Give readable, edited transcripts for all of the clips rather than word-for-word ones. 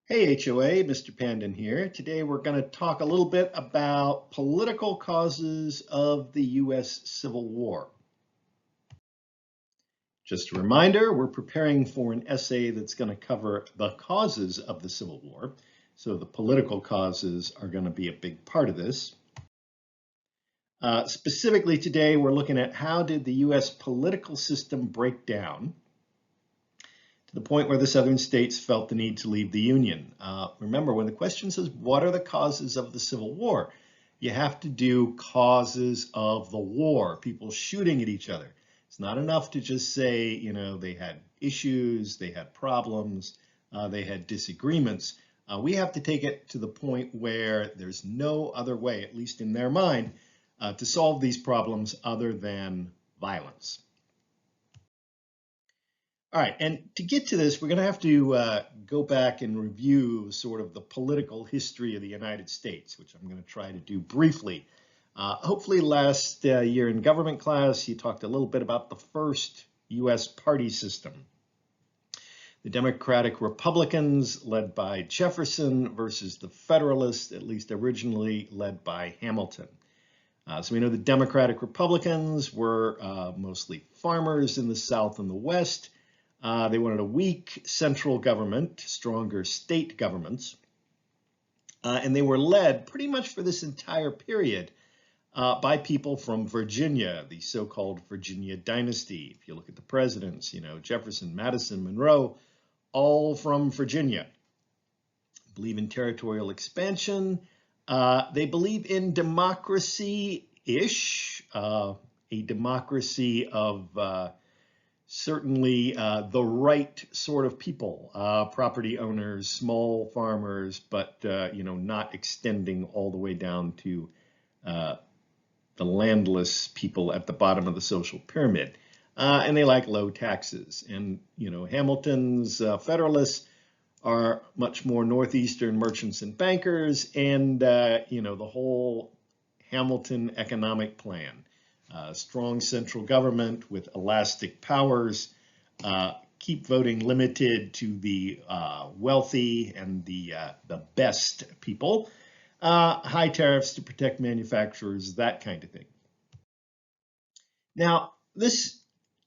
Hey HOA, Mr. Pandon here. Today we're going to talk a little bit about political causes of the US Civil War. Just a reminder, we're preparing for an essay that's going to cover the causes of the Civil War. So the political causes are going to be a big part of this. Specifically today, we're looking at how did the US political system break down to the point where the southern states felt the need to leave the Union. Remember, when the question says, what are the causes of the Civil War? You have to do causes of the war, people shooting at each other. It's not enough to just say, they had issues, they had problems, they had disagreements. We have to take it to the point where there's no other way, at least in their mind, to solve these problems other than violence. All right, and to get to this, we're going to have to go back and review sort of the political history of the United States, which I'm going to try to do briefly. Hopefully last year in government class, you talked a little bit about the first US party system. The Democratic Republicans led by Jefferson versus the Federalists, at least originally led by Hamilton. So we know the Democratic Republicans were mostly farmers in the South and the West. They wanted a weak central government, stronger state governments, and they were led pretty much for this entire period by people from Virginia, the so-called Virginia dynasty. If you look at the presidents, Jefferson, Madison, Monroe, all from Virginia. Believe in territorial expansion. They believe in democracy-ish, a democracy of certainly the right sort of people, property owners, small farmers, but not extending all the way down to the landless people at the bottom of the social pyramid. And they like low taxes. And Hamilton's Federalists are much more northeastern merchants and bankers, and the whole Hamilton economic plan. Strong central government with elastic powers, keep voting limited to the wealthy and the best people, high tariffs to protect manufacturers, that kind of thing. Now, this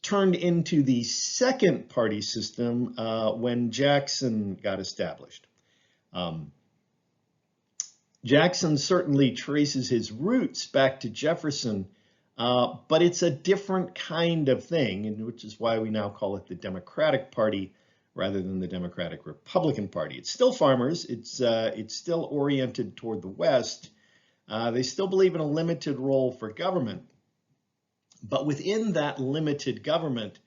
turned into the second party system when Jackson got established. Jackson certainly traces his roots back to Jefferson, but it's a different kind of thing, and which is why we now call it the Democratic Party rather than the Democratic Republican Party. It's still farmers. It's still oriented toward the West. They still believe in a limited role for government, but within that limited government,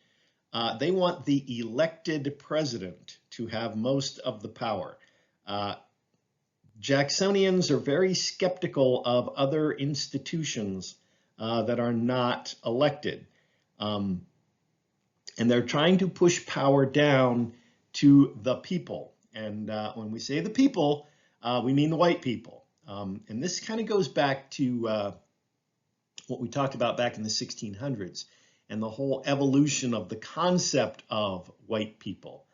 they want the elected president to have most of the power. Jacksonians are very skeptical of other institutions that are not elected. And they're trying to push power down to the people. And when we say the people, we mean the white people. And this kind of goes back to what we talked about back in the 1600s and the whole evolution of the concept of white people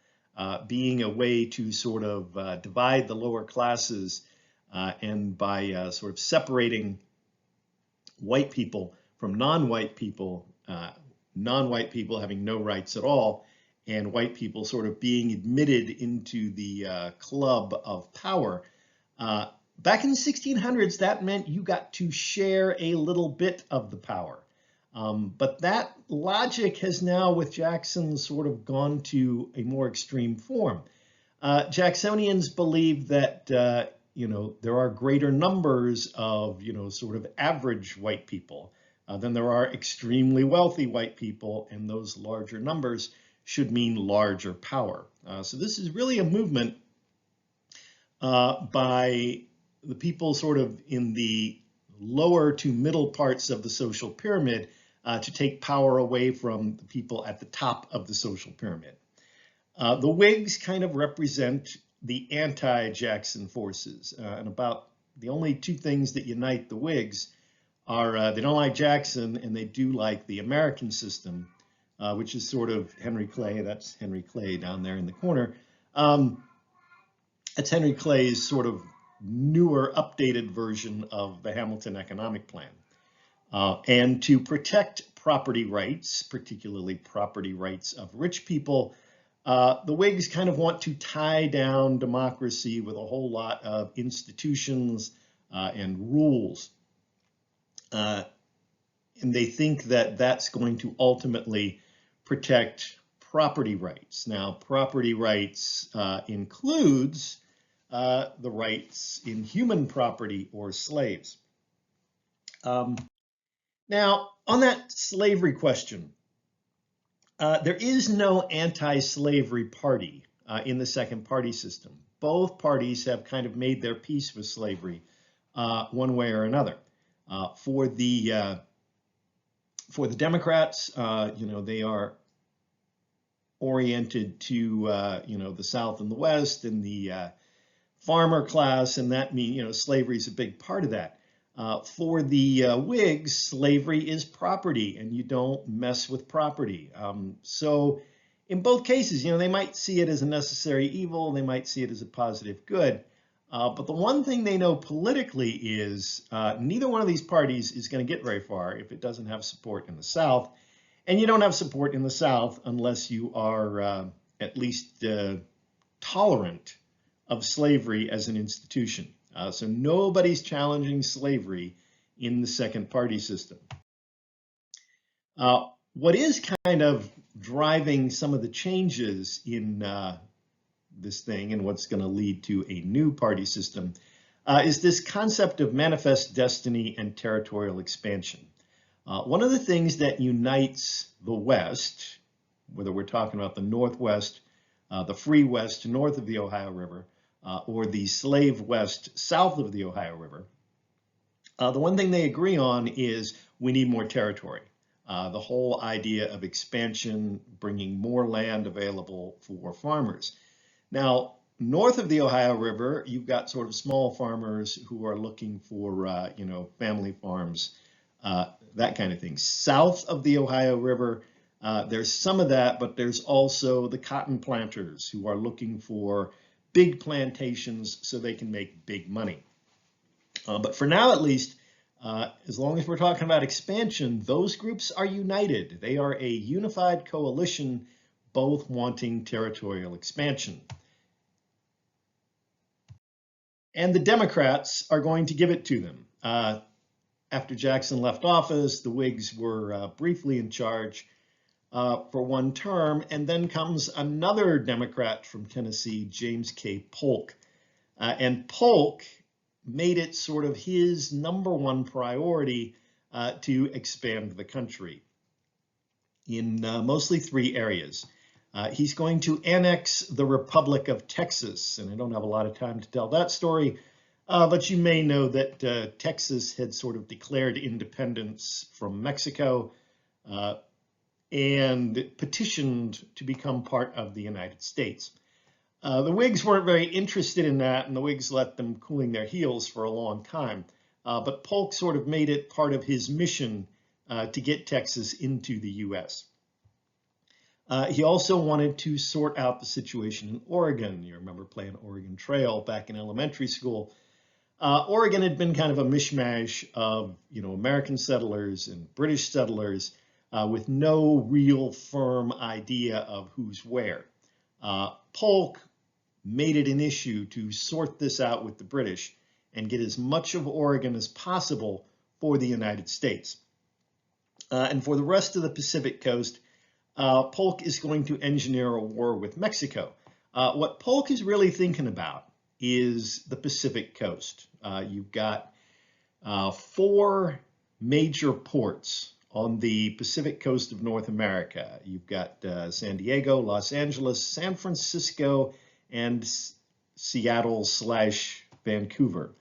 being a way to sort of divide the lower classes and by sort of separating white people from non-white people, non-white people having no rights at all, and white people sort of being admitted into the club of power. Back in the 1600s, that meant you got to share a little bit of the power. But that logic has now, with Jackson, sort of gone to a more extreme form. Jacksonians believe that there are greater numbers of sort of average white people than there are extremely wealthy white people, and those larger numbers should mean larger power. So this is really a movement by the people sort of in the lower to middle parts of the social pyramid to take power away from the people at the top of the social pyramid. The Whigs kind of represent the anti-Jackson forces, and about the only two things that unite the Whigs are they don't like Jackson and they do like the American system, which is sort of Henry Clay. That's Henry Clay down there in the corner. That's Henry Clay's sort of newer, updated version of the Hamilton Economic Plan. And to protect property rights, particularly property rights of rich people, the Whigs kind of want to tie down democracy with a whole lot of institutions and rules. And they think that that's going to ultimately protect property rights. Now, property rights includes the rights in human property or slaves. Now, on that slavery question, there is no anti-slavery party in the second party system. Both parties have kind of made their peace with slavery one way or another. For the Democrats, they are oriented to the South and the West and the farmer class, and that means slavery is a big part of that. For the Whigs, slavery is property, and you don't mess with property. So in both cases, they might see it as a necessary evil, they might see it as a positive good. But the one thing they know politically is neither one of these parties is going to get very far if it doesn't have support in the South. And you don't have support in the South unless you are at least tolerant of slavery as an institution. So nobody's challenging slavery in the second party system. What is kind of driving some of the changes in this thing and what's going to lead to a new party system is this concept of manifest destiny and territorial expansion. One of the things that unites the West, whether we're talking about the Northwest, the free West north of the Ohio River, or the slave West south of the Ohio River, the one thing they agree on is we need more territory. The whole idea of expansion, bringing more land available for farmers. Now, north of the Ohio River, you've got sort of small farmers who are looking for, family farms, that kind of thing. South of the Ohio River, there's some of that, but there's also the cotton planters who are looking for big plantations so they can make big money. But for now, at least, as long as we're talking about expansion, those groups are united. They are a unified coalition, both wanting territorial expansion. And the Democrats are going to give it to them. After Jackson left office, the Whigs were briefly in charge for one term, and then comes another Democrat from Tennessee, James K. Polk. And Polk made it sort of his #1 priority to expand the country in mostly 3 areas. He's going to annex the Republic of Texas, and I don't have a lot of time to tell that story, but you may know that Texas had sort of declared independence from Mexico and petitioned to become part of the United States. The Whigs weren't very interested in that, and the Whigs let them cooling their heels for a long time. But Polk sort of made it part of his mission to get Texas into the U.S. He also wanted to sort out the situation in Oregon. You remember playing Oregon Trail back in elementary school. Oregon had been kind of a mishmash of, American settlers and British settlers with no real firm idea of who's where. Polk made it an issue to sort this out with the British and get as much of Oregon as possible for the United States. And for the rest of the Pacific coast, Polk is going to engineer a war with Mexico. What Polk is really thinking about is the Pacific coast. You've got 4 major ports on the Pacific coast of North America. You've got San Diego, Los Angeles, San Francisco, and Seattle/Vancouver.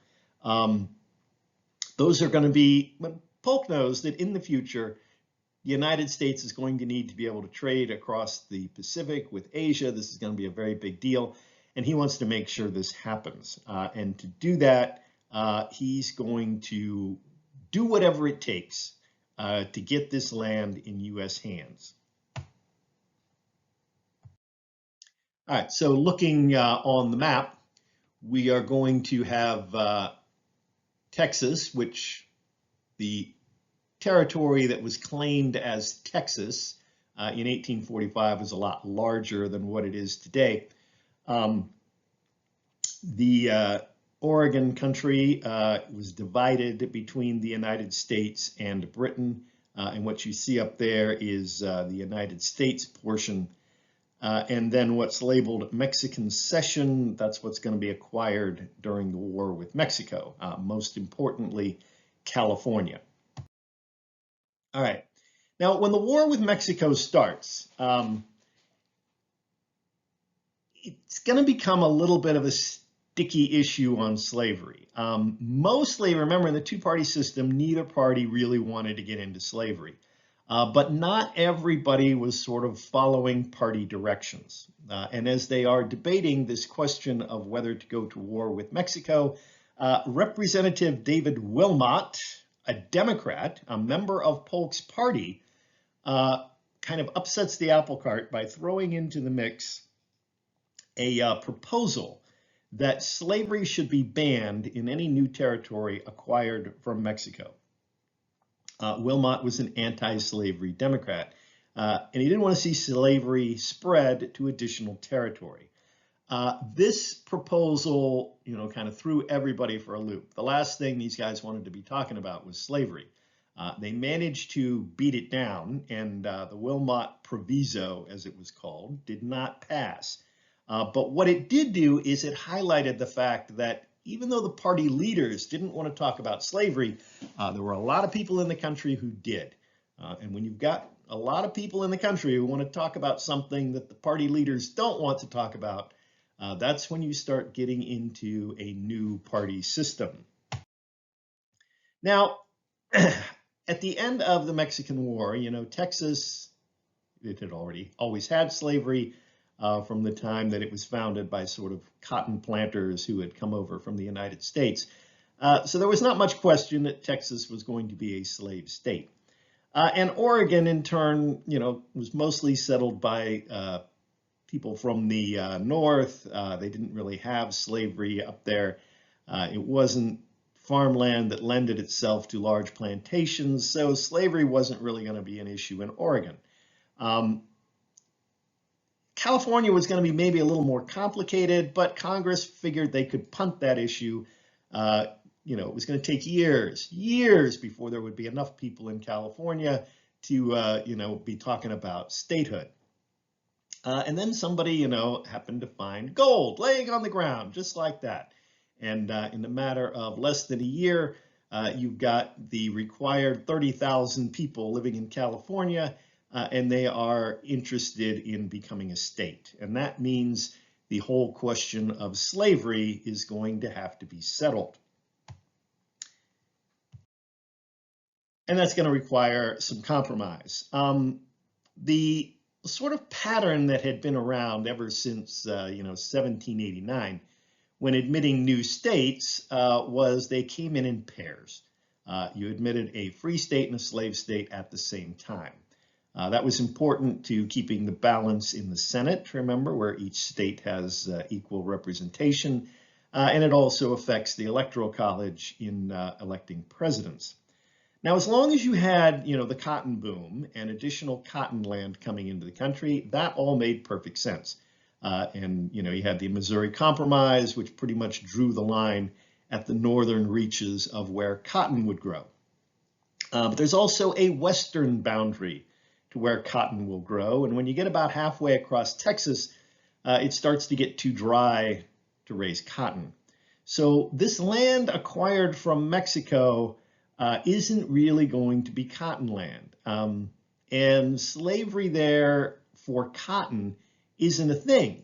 Those are going to be, but Polk knows that in the future, the United States is going to need to be able to trade across the Pacific with Asia. This is going to be a very big deal, and he wants to make sure this happens. And to do that, he's going to do whatever it takes to get this land in U.S. hands. All right, so looking on the map, we are going to have Texas, which the territory that was claimed as Texas in 1845 was a lot larger than what it is today. The Oregon country was divided between the United States and Britain, and what you see up there is the United States portion. And then what's labeled Mexican cession, that's what's going to be acquired during the war with Mexico, most importantly, California. All right. Now, when the war with Mexico starts, it's going to become a little bit of a sticky issue on slavery. Mostly, remember, in the two-party system, neither party really wanted to get into slavery. But not everybody was sort of following party directions. And as they are debating this question of whether to go to war with Mexico, Representative David Wilmot, a Democrat, a member of Polk's party, kind of upsets the apple cart by throwing into the mix a proposal that slavery should be banned in any new territory acquired from Mexico. Wilmot was an anti-slavery Democrat, and he didn't want to see slavery spread to additional territory. This proposal, kind of threw everybody for a loop. The last thing these guys wanted to be talking about was slavery. They managed to beat it down, and the Wilmot Proviso, as it was called, did not pass. But what it did do is it highlighted the fact that even though the party leaders didn't want to talk about slavery, there were a lot of people in the country who did. And when you've got a lot of people in the country who want to talk about something that the party leaders don't want to talk about, that's when you start getting into a new party system. Now, at the end of the Mexican War, Texas, it had always had slavery from the time that it was founded by sort of cotton planters who had come over from the United States. So there was not much question that Texas was going to be a slave state. And Oregon, in turn, was mostly settled by people from the north. They didn't really have slavery up there. It wasn't farmland that lended itself to large plantations, so slavery wasn't really going to be an issue in Oregon. California was going to be maybe a little more complicated, but Congress figured they could punt that issue. It was going to take years before there would be enough people in California to, be talking about statehood. And then somebody, happened to find gold laying on the ground, just like that. And in a matter of less than a year, you've got the required 30,000 people living in California, and they are interested in becoming a state. And that means the whole question of slavery is going to have to be settled. And that's going to require some compromise. The sort of pattern that had been around ever since 1789, when admitting new states, was they came in pairs. You admitted a free state and a slave state at the same time. That was important to keeping the balance in the Senate, remember, where each state has equal representation, and it also affects the Electoral College in electing presidents. Now, as long as you had, the cotton boom and additional cotton land coming into the country, that all made perfect sense. And, you had the Missouri Compromise, which pretty much drew the line at the northern reaches of where cotton would grow. But there's also a western boundary to where cotton will grow. And when you get about halfway across Texas, it starts to get too dry to raise cotton. So this land acquired from Mexico isn't really going to be cotton land. And slavery there for cotton isn't a thing.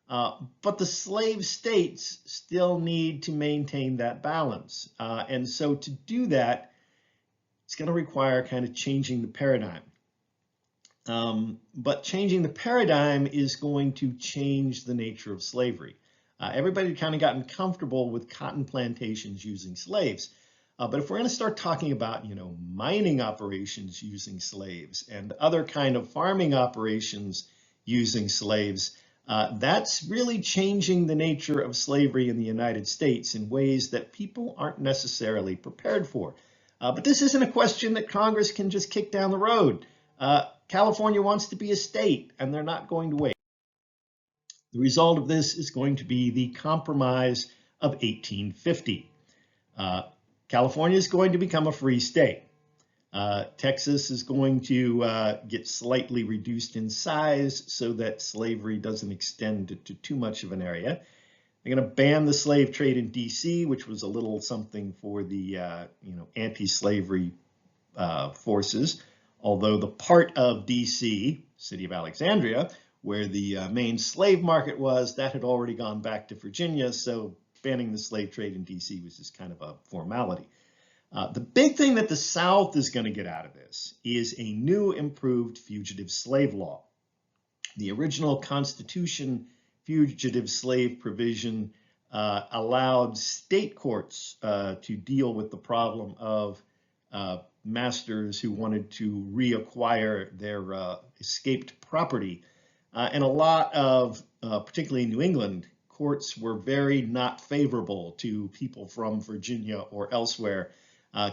But the slave states still need to maintain that balance. And so to do that, it's going to require kind of changing the paradigm. But changing the paradigm is going to change the nature of slavery. Everybody had kind of gotten comfortable with cotton plantations using slaves. But if we're going to start talking about, mining operations using slaves and other kind of farming operations using slaves, That's really changing the nature of slavery in the United States in ways that people aren't necessarily prepared for. But this isn't a question that Congress can just kick down the road. California wants to be a state, and they're not going to wait. The result of this is going to be the Compromise of 1850. California is going to become a free state. Texas is going to get slightly reduced in size so that slavery doesn't extend to too much of an area. They're going to ban the slave trade in D.C., which was a little something for the anti-slavery forces. Although the part of D.C., city of Alexandria, where the main slave market was, that had already gone back to Virginia, so banning the slave trade in D.C. was just kind of a formality. The big thing that the South is going to get out of this is a new improved fugitive slave law. The original Constitution fugitive slave provision allowed state courts to deal with the problem of masters who wanted to reacquire their escaped property. And a lot of, particularly in New England, courts were very not favorable to people from Virginia or elsewhere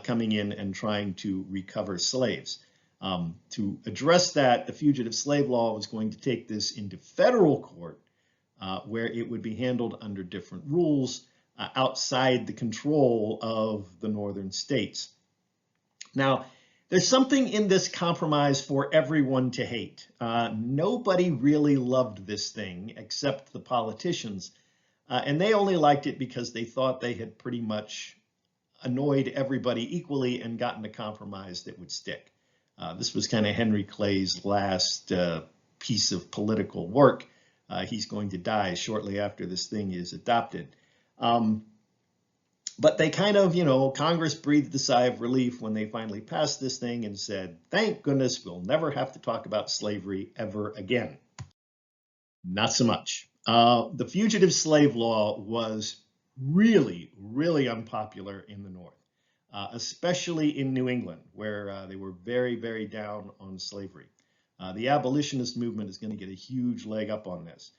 coming in and trying to recover slaves. To address that, the fugitive slave law was going to take this into federal court, where it would be handled under different rules outside the control of the northern states. Now, there's something in this compromise for everyone to hate. Nobody really loved this thing except the politicians, and they only liked it because they thought they had pretty much annoyed everybody equally and gotten a compromise that would stick. This was kind of Henry Clay's last piece of political work. He's going to die shortly after this thing is adopted. But they kind of, Congress breathed a sigh of relief when they finally passed this thing and said, thank goodness we'll never have to talk about slavery ever again. Not so much. The fugitive slave law was really, really unpopular in the North, especially in New England, where they were very, very down on slavery. The abolitionist movement is going to get a huge leg up on this.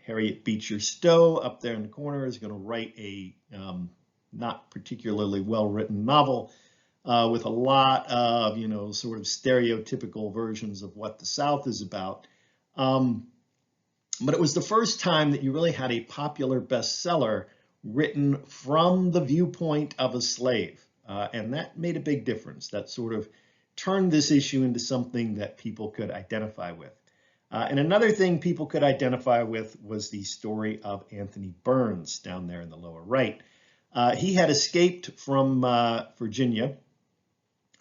Harriet Beecher Stowe up there in the corner is going to write a not particularly well-written novel with a lot of, sort of stereotypical versions of what the South is about. But it was the first time that you really had a popular bestseller written from the viewpoint of a slave. And that made a big difference. That sort of turned this issue into something that people could identify with. And another thing people could identify with was the story of Anthony Burns down there in the lower right. He had escaped from Virginia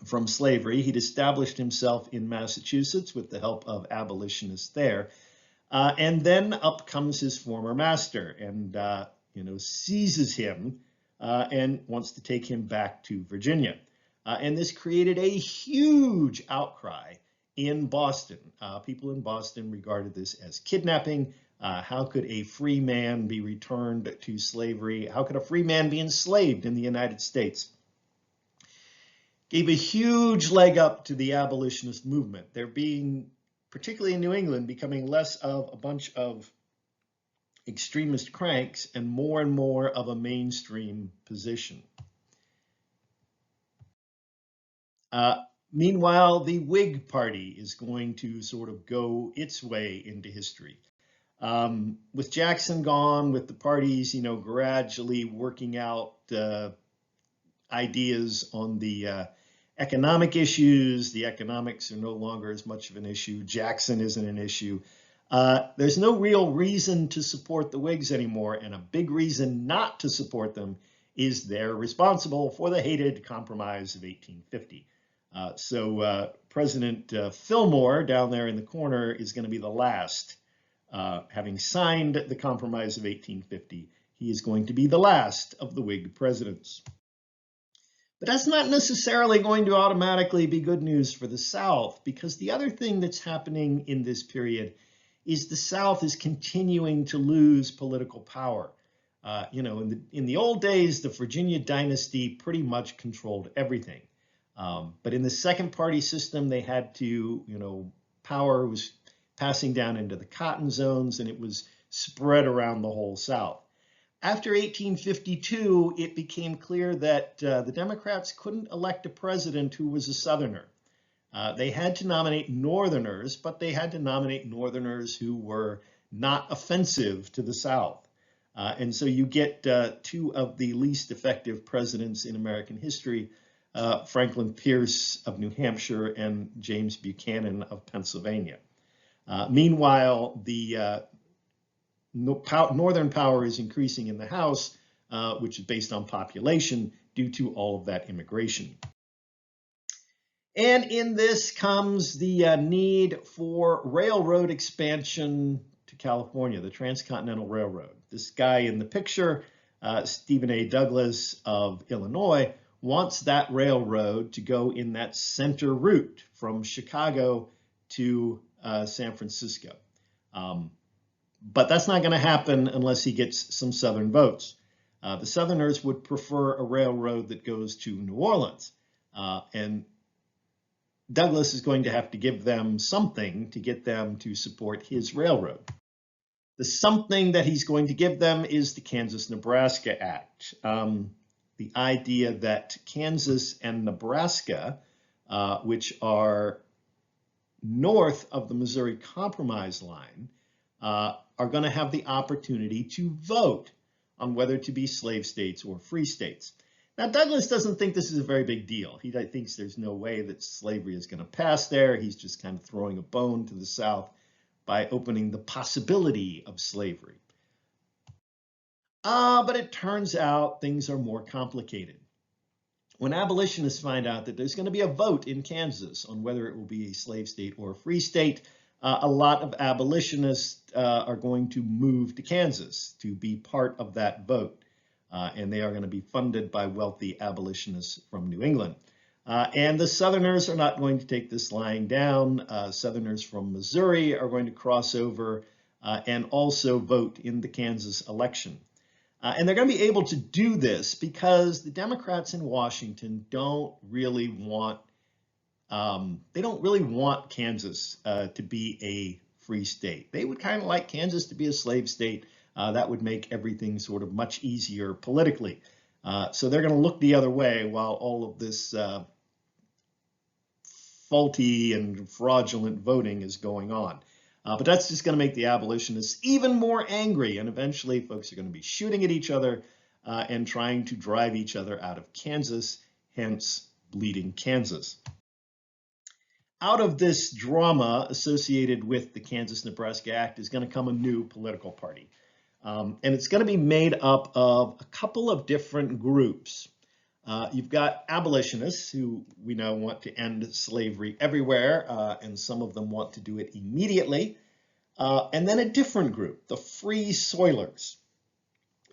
from slavery. He'd established himself in Massachusetts with the help of abolitionists there. And then up comes his former master and, seizes him and wants to take him back to Virginia. And this created a huge outcry in Boston. People in Boston regarded this as kidnapping. How could a free man be returned to slavery? How could a free man be enslaved in the United States? Gave a huge leg up to the abolitionist movement. There being, particularly in New England, becoming less of a bunch of extremist cranks and more of a mainstream position. Meanwhile, the Whig Party is going to sort of go its way into history. With Jackson gone, with the parties, gradually working out ideas on the economic issues, the economics are no longer as much of an issue. Jackson isn't an issue. There's no real reason to support the Whigs anymore, and a big reason not to support them is they're responsible for the hated Compromise of 1850. So President Fillmore down there in the corner is going to be the last. Having signed the Compromise of 1850, he is going to be the last of the Whig presidents. But that's not necessarily going to automatically be good news for the South, because the other thing that's happening in this period is the South is continuing to lose political power. In the old days, the Virginia dynasty pretty much controlled everything. But in the second party system, they had to, power was passing down into the cotton zones, and it was spread around the whole South. After 1852, it became clear that the Democrats couldn't elect a president who was a Southerner. They had to nominate Northerners, but they had to nominate Northerners who were not offensive to the South. And so you get two of the least effective presidents in American history, Franklin Pierce of New Hampshire and James Buchanan of Pennsylvania. Meanwhile, the Northern power is increasing in the House, which is based on population due to all of that immigration. And in this comes the need for railroad expansion to California, the Transcontinental Railroad. This guy in the picture, Stephen A. Douglas of Illinois, wants that railroad to go in that center route from Chicago to San Francisco. But that's not going to happen unless he gets some Southern votes. The Southerners would prefer a railroad that goes to New Orleans. And Douglas is going to have to give them something to get them to support his railroad. The something that he's going to give them is the Kansas-Nebraska Act. The idea that Kansas and Nebraska, which are north of the Missouri Compromise line, are going to have the opportunity to vote on whether to be slave states or free states. Now, Douglas doesn't think this is a very big deal. He thinks there's no way that slavery is going to pass there. He's just kind of throwing a bone to the South by opening the possibility of slavery. But it turns out things are more complicated. When abolitionists find out that there's going to be a vote in Kansas on whether it will be a slave state or a free state, a lot of abolitionists are going to move to Kansas to be part of that vote. And they are going to be funded by wealthy abolitionists from New England. And the Southerners are not going to take this lying down. Southerners from Missouri are going to cross over and also vote in the Kansas election. And they're going to be able to do this because the Democrats in Washington don't really want Kansas to be a free state. They would kind of like Kansas to be a slave state. That would make everything sort of much easier politically. So they're going to look the other way while all of this faulty and fraudulent voting is going on. But that's just going to make the abolitionists even more angry. And eventually folks are going to be shooting at each other and trying to drive each other out of Kansas, hence Bleeding Kansas. Out of this drama associated with the Kansas-Nebraska Act is going to come a new political party. And it's going to be made up of a couple of different groups. You've got abolitionists who we know want to end slavery everywhere, and some of them want to do it immediately. And then a different group, the Free Soilers.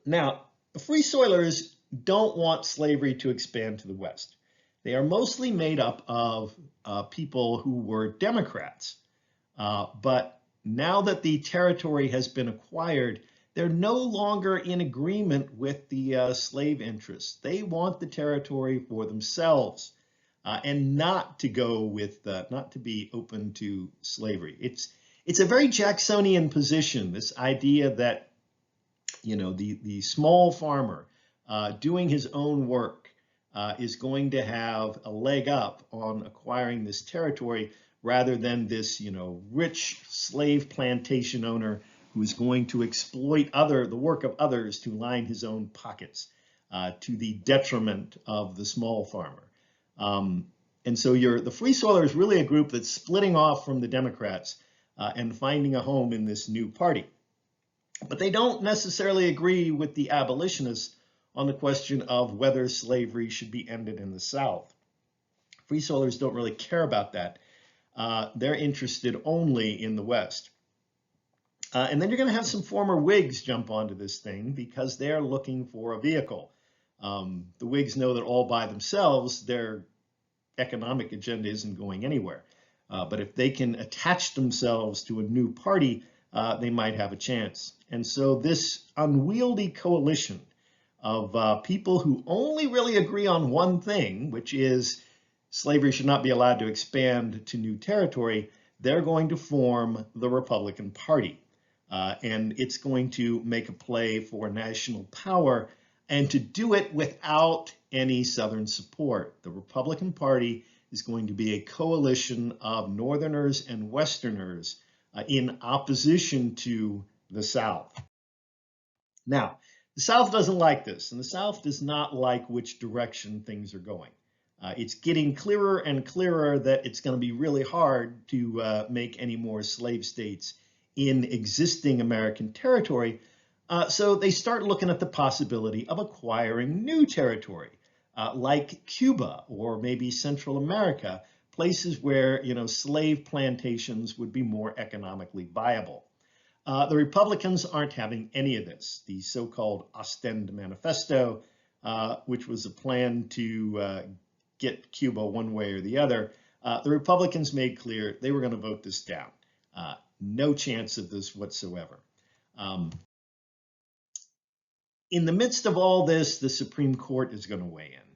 Now, the Free Soilers don't want slavery to expand to the West. They are mostly made up of people who were Democrats. But now that the territory has been acquired, they're no longer in agreement with the slave interests. They want the territory for themselves and not to go with, not to be open to slavery. It's a very Jacksonian position, this idea that, you know, the small farmer doing his own work is going to have a leg up on acquiring this territory rather than this, you know, rich slave plantation owner who is going to exploit the work of others to line his own pockets to the detriment of the small farmer. And so the Free Soiler is really a group that's splitting off from the Democrats and finding a home in this new party. But they don't necessarily agree with the abolitionists on the question of whether slavery should be ended in the South. Free Soilers don't really care about that. They're interested only in the West. And then you're going to have some former Whigs jump onto this thing because they're looking for a vehicle. The Whigs know that all by themselves, their economic agenda isn't going anywhere. But if they can attach themselves to a new party, they might have a chance. And so this unwieldy coalition of people who only really agree on one thing, which is slavery should not be allowed to expand to new territory, they're going to form the Republican Party. And it's going to make a play for national power, and to do it without any Southern support. The Republican Party is going to be a coalition of Northerners and Westerners in opposition to the South. Now, the South doesn't like this, and the South does not like which direction things are going. It's getting clearer and clearer that it's going to be really hard to make any more slave states in existing American territory. So they start looking at the possibility of acquiring new territory, like Cuba or maybe Central America, places where, slave plantations would be more economically viable. The Republicans aren't having any of this. The so-called Ostend Manifesto, which was a plan to get Cuba one way or the other, the Republicans made clear they were going to vote this down. No chance of this whatsoever. In the midst of all this, the Supreme Court is going to weigh in.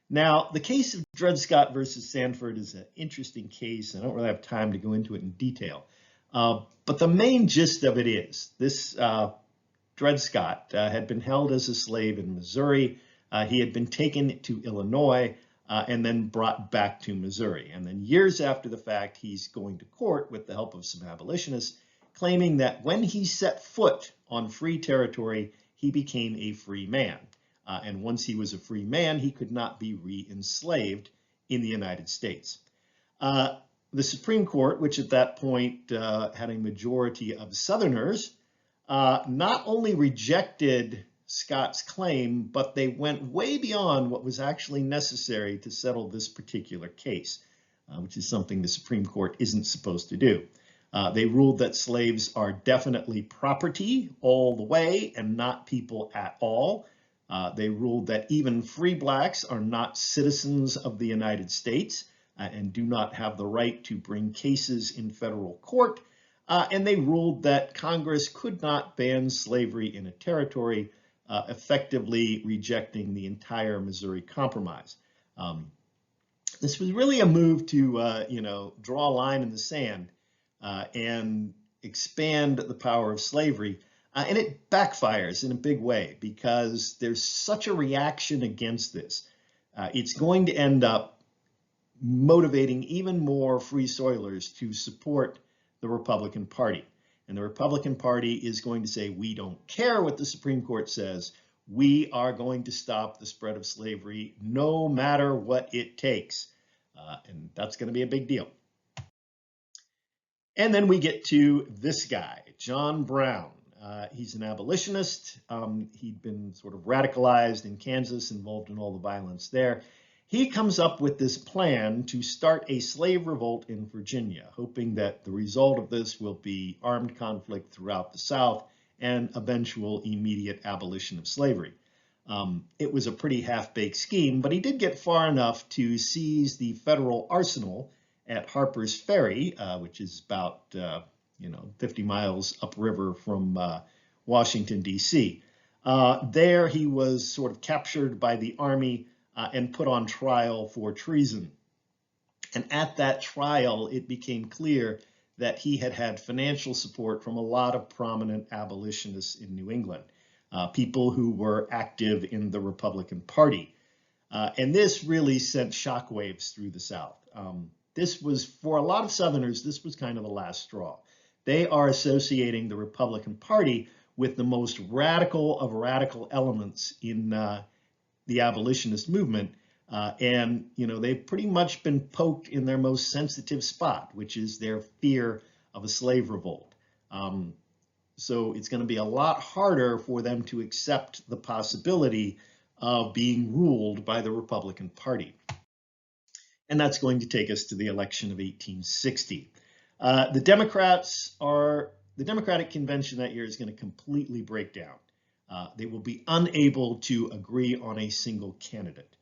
Now, the case of Dred Scott versus Sandford is an interesting case. I don't really have time to go into it in detail. But the main gist of it is this Dred Scott had been held as a slave in Missouri. He had been taken to Illinois and then brought back to Missouri. And then years after the fact, he's going to court with the help of some abolitionists, claiming that when he set foot on free territory, he became a free man. And once he was a free man, he could not be re-enslaved in the United States. The Supreme Court, which at that point had a majority of Southerners, not only rejected Scott's claim, but they went way beyond what was actually necessary to settle this particular case, which is something the Supreme Court isn't supposed to do. They ruled that slaves are definitely property all the way and not people at all. They ruled that even free blacks are not citizens of the United States and do not have the right to bring cases in federal court. And they ruled that Congress could not ban slavery in a territory, effectively rejecting the entire Missouri Compromise. This was really a move to, draw a line in the sand and expand the power of slavery. And it backfires in a big way because there's such a reaction against this. It's going to end up motivating even more free soilers to support the Republican Party. And the Republican Party is going to say, we don't care what the Supreme Court says. We are going to stop the spread of slavery no matter what it takes. And that's going to be a big deal. And then we get to this guy, John Brown. He's an abolitionist. He'd been sort of radicalized in Kansas, involved in all the violence there. He comes up with this plan to start a slave revolt in Virginia, hoping that the result of this will be armed conflict throughout the South and eventual immediate abolition of slavery. It was a pretty half-baked scheme, but he did get far enough to seize the federal arsenal at Harper's Ferry, which is about 50 miles upriver from Washington, D.C. There he was sort of captured by the army and put on trial for treason. And at that trial, it became clear that he had had financial support from a lot of prominent abolitionists in New England, people who were active in the Republican Party. And this really sent shockwaves through the South. This was, for a lot of Southerners, this was kind of the last straw. They are associating the Republican Party with the most radical of radical elements in the abolitionist movement. And they've pretty much been poked in their most sensitive spot, which is their fear of a slave revolt. So it's going to be a lot harder for them to accept the possibility of being ruled by the Republican Party. And that's going to take us to the election of 1860. The Democratic convention that year is going to completely break down. They will be unable to agree on a single candidate.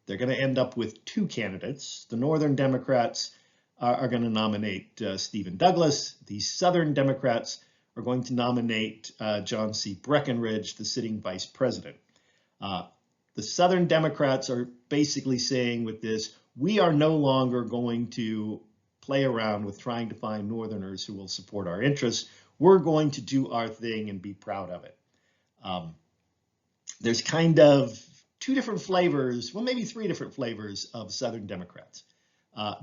They're going to end up with two candidates. The Northern Democrats are going to nominate Stephen Douglas. The Southern Democrats are going to nominate John C. Breckinridge, the sitting vice president. The Southern Democrats are basically saying with this, we are no longer going to play around with trying to find Northerners who will support our interests. We're going to do our thing and be proud of it. There's kind of two different flavors, well, maybe three different flavors of Southern Democrats.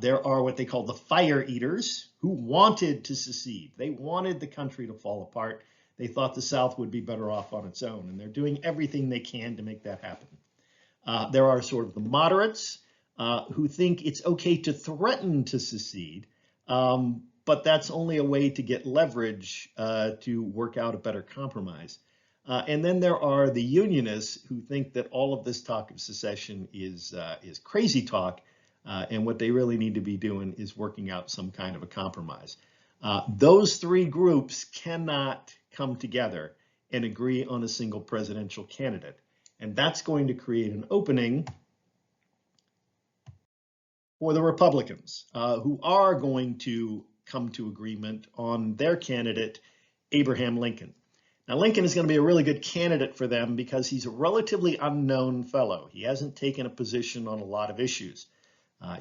There are what they call the fire eaters who wanted to secede. They wanted the country to fall apart. They thought the South would be better off on its own, and they're doing everything they can to make that happen. There are sort of the moderates who think it's okay to threaten to secede, but that's only a way to get leverage to work out a better compromise. And then there are the unionists who think that all of this talk of secession is crazy talk, and what they really need to be doing is working out some kind of a compromise. Those three groups cannot come together and agree on a single presidential candidate, and that's going to create an opening for the Republicans, who are going to come to agreement on their candidate, Abraham Lincoln. Now, Lincoln is going to be a really good candidate for them because he's a relatively unknown fellow. He hasn't taken a position on a lot of issues.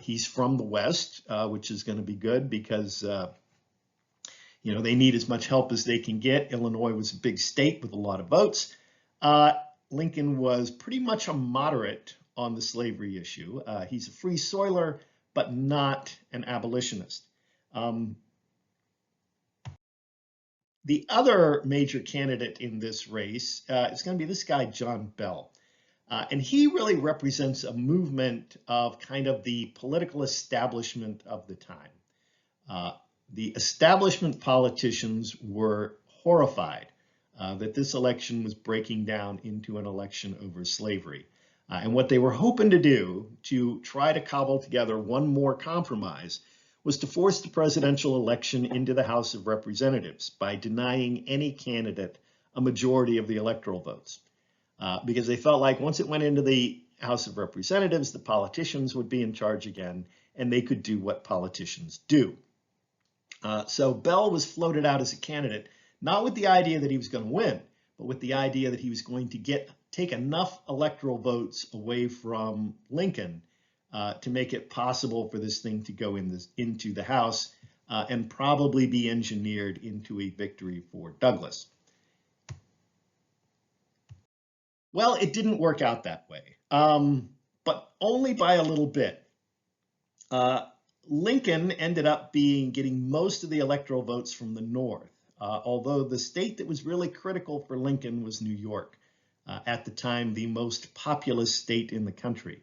He's from the West, which is going to be good because they need as much help as they can get. Illinois was a big state with a lot of votes. Lincoln was pretty much a moderate on the slavery issue. He's a free soiler, but not an abolitionist. The other major candidate in this race is going to be this guy, John Bell. And he really represents a movement of kind of the political establishment of the time. The establishment politicians were horrified that this election was breaking down into an election over slavery. And what they were hoping to do to try to cobble together one more compromise was to force the presidential election into the House of Representatives by denying any candidate a majority of the electoral votes. Because they felt like once it went into the House of Representatives, the politicians would be in charge again, and they could do what politicians do. So Bell was floated out as a candidate, not with the idea that he was going to win, but with the idea that he was going to take enough electoral votes away from Lincoln to make it possible for this thing to go into the House and probably be engineered into a victory for Douglas. Well, it didn't work out that way, but only by a little bit. Lincoln ended up getting most of the electoral votes from the North, although the state that was really critical for Lincoln was New York, at the time the most populous state in the country.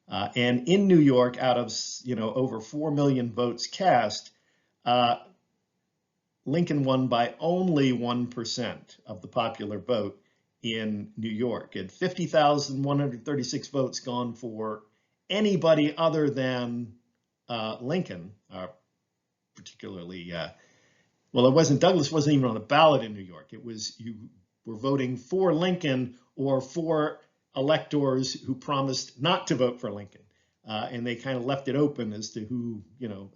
And in New York, out of over 4 million votes cast, Lincoln won by only 1% of the popular vote in New York. And 50,136 votes gone for anybody other than Lincoln, particularly, well, Douglas wasn't even on the ballot in New York. It was, you were voting for Lincoln or for electors who promised not to vote for Lincoln. And they kind of left it open as to who,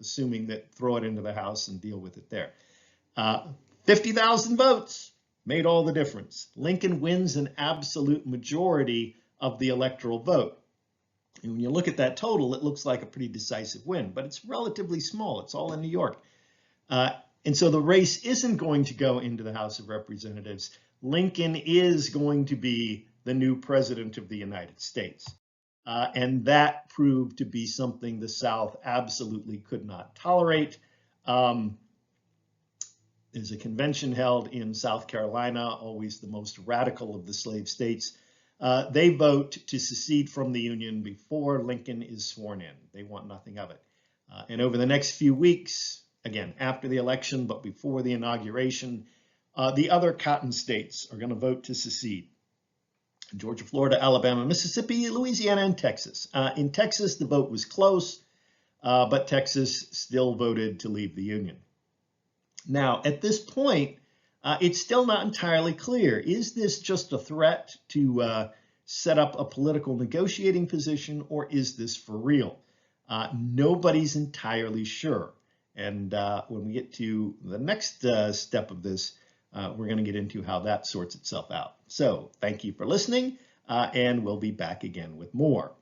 assuming that throw it into the House and deal with it there. 50,000 votes made all the difference. Lincoln wins an absolute majority of the electoral vote. And when you look at that total, it looks like a pretty decisive win, but it's relatively small. It's all in New York. And so the race isn't going to go into the House of Representatives. Lincoln is going to be the new president of the United States. And that proved to be something the South absolutely could not tolerate. There's a convention held in South Carolina, always the most radical of the slave states. They vote to secede from the Union before Lincoln is sworn in. They want nothing of it. And over the next few weeks, again, after the election, but before the inauguration, the other cotton states are going to vote to secede. Georgia, Florida, Alabama, Mississippi, Louisiana, and Texas. In Texas, the vote was close, but Texas still voted to leave the Union. Now, at this point, it's still not entirely clear. Is this just a threat to set up a political negotiating position, or is this for real? Nobody's entirely sure. And when we get to the next step of this, we're going to get into how that sorts itself out. So thank you for listening, and we'll be back again with more.